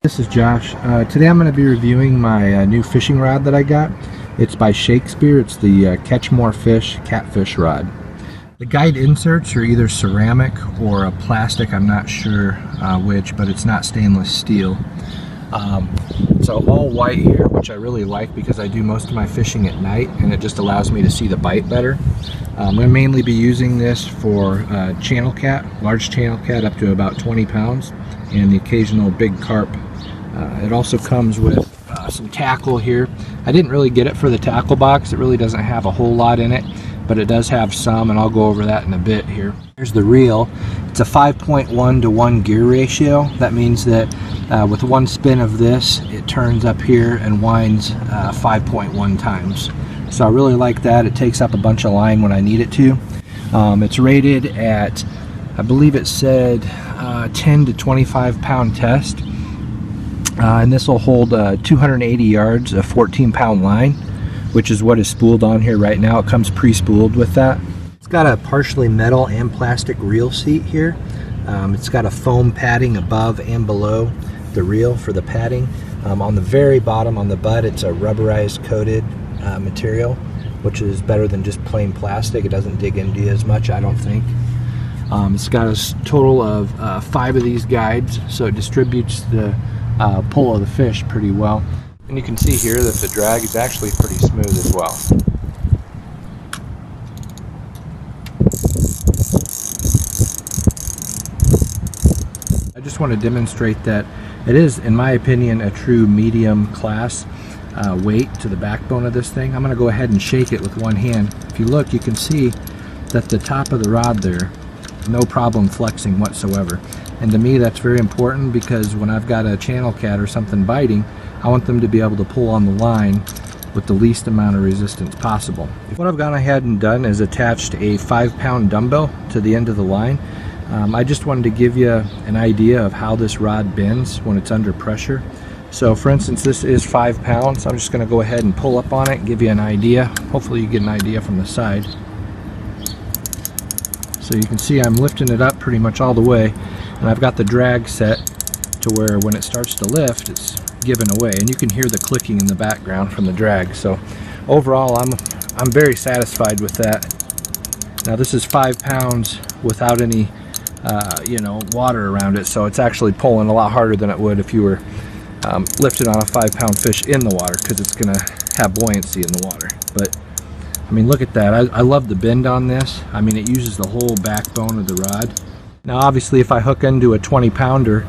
This is Josh. Today I'm going to be reviewing my new fishing rod that I got. It's by Shakespeare. It's the Catch More Fish Catfish rod. The guide inserts are either ceramic or a plastic, I'm not sure which, but it's not stainless steel. It's all white here, which I really like because I do most of my fishing at night and it just allows me to see the bite better. I'm going to mainly be using this for channel cat, large channel cat up to about 20 pounds, and the occasional big carp. It also comes with some tackle here. I didn't really get it for the tackle box. It really doesn't have a whole lot in it, but it does have some, and I'll go over that in a bit here. Here's the reel. It's a 5.1 to 1 gear ratio. That means that with one spin of this, it turns up here and winds 5.1 times. So I really like that. It takes up a bunch of line when I need it to. It's rated at, I believe it said 10 to 25 pound test. And this will hold 280 yards of 14-pound line, which is what is spooled on here right now. It comes pre-spooled with that. It's got a partially metal and plastic reel seat here. It's got a foam padding above and below the reel for the padding. On the very bottom on the butt, it's a rubberized coated material, which is better than just plain plastic. It doesn't dig into you as much, I don't think. It's got a total of 5 of these guides, so it distributes the pull of the fish pretty well. And you can see here that the drag is actually pretty smooth as well. I just want to demonstrate that it is, in my opinion, a true medium class weight to the backbone of this thing. I'm going to go ahead and shake it with one hand. If you look, you can see that the top of the rod there, no problem flexing whatsoever. And to me, that's very important because when I've got a channel cat or something biting, I want them to be able to pull on the line with the least amount of resistance possible. What I've gone ahead and done is attached a 5-pound dumbbell to the end of the line. I just wanted to give you an idea of how this rod bends when it's under pressure. So for instance, this is 5 pounds. I'm just going to go ahead and pull up on it and give you an idea. Hopefully you get an idea from the side. So you can see I'm lifting it up pretty much all the way, and I've got the drag set to where when it starts to lift, it's given away, and you can hear the clicking in the background from the drag. So overall, I'm very satisfied with that. Now this is 5 pounds without any water around it, so it's actually pulling a lot harder than it would if you were lifted on a 5-pound fish in the water, because it's going to have buoyancy in the water. But I mean, look at that. I love the bend on this. I mean, it uses the whole backbone of the rod. Now obviously if I hook into a 20-pounder,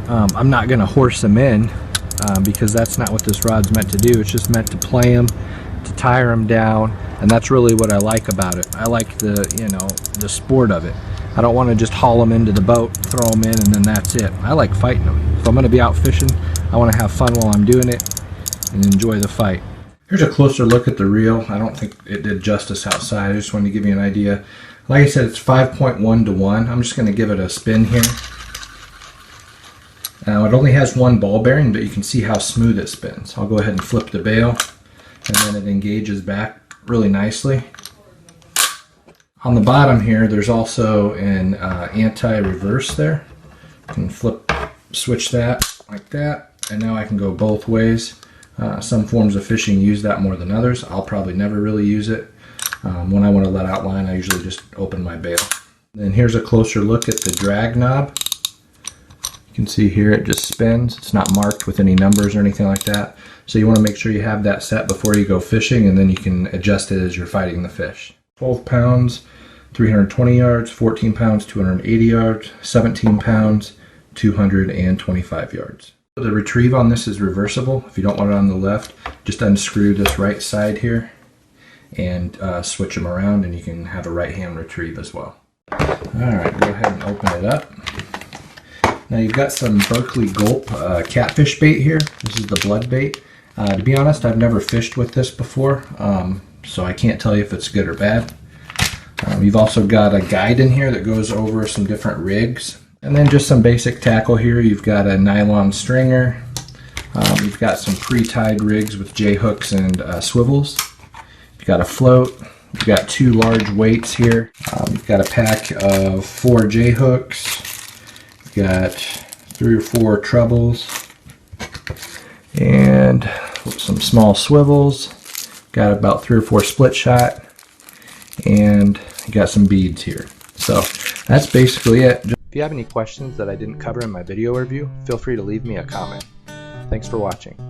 I'm not going to horse them in because that's not what this rod's meant to do. It's just meant to play them, to tire them down, and that's really what I like about it. I like the sport of it. I don't want to just haul them into the boat, throw them in, and then that's it. I like fighting them. If I'm going to be out fishing, I want to have fun while I'm doing it and enjoy the fight. Here's a closer look at the reel. I don't think it did justice outside. I just wanted to give you an idea. Like I said, it's 5.1 to 1. I'm just going to give it a spin here. Now it only has one ball bearing, but you can see how smooth it spins. I'll go ahead and flip the bail, and then it engages back really nicely. On the bottom here, there's also an anti-reverse there. You can switch that like that, and now I can go both ways. Some forms of fishing use that more than others. I'll probably never really use it. When I want to let out line, I usually just open my bail. Then here's a closer look at the drag knob. You can see here it just spins. It's not marked with any numbers or anything like that. So you want to make sure you have that set before you go fishing, and then you can adjust it as you're fighting the fish. 12 pounds, 320 yards, 14 pounds, 280 yards, 17 pounds, 225 yards. The retrieve on this is reversible. If you don't want it on the left, just unscrew this right side here and switch them around, and you can have a right hand retrieve as well. Alright, go ahead and open it up. Now you've got some Berkeley Gulp catfish bait here. This is the blood bait. To be honest, I've never fished with this before, so I can't tell you if it's good or bad. You've also got a guide in here that goes over some different rigs. And then just some basic tackle here. You've got a nylon stringer. You've got some pre-tied rigs with J-hooks and swivels. You've got a float. You've got 2 large weights here. You've got a pack of 4 J-hooks. You've got 3 or 4 trebles. and some small swivels. Got about 3 or 4 split shot, and got some beads here. So that's basically it. If you have any questions that I didn't cover in my video review, feel free to leave me a comment. Thanks for watching.